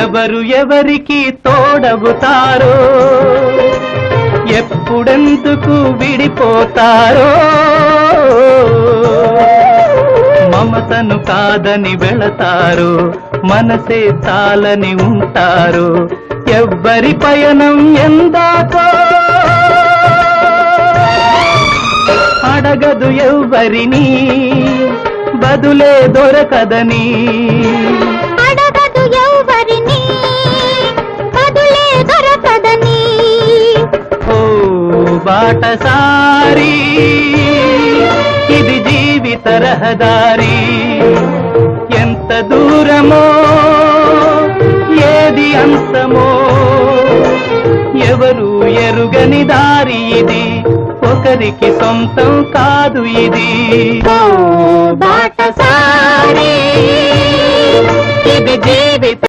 ఎవరు ఎవరికి తోడవుతారో, ఎప్పుడెందుకు విడిపోతారో, మమతను కాదని వెళతారు, మనసే చాలని ఉంటారు. ఎవ్వరి పయనం ఎందాకో అడగదు ఎవ్వరిని, బదులే దొరకదని. అడగదు ఎవ్వరిని, బదులే దొరకదని. ఓ బాటసారి, ఇది జీవిత రహదారి. ఎంత దూరమో, ఏది అంతమో, ఎవరు ఎరుగని దారి ఇది, ఒకరికి సొంతం కాదు ఇది. ఓ బాటసారి, ఇది జీవిత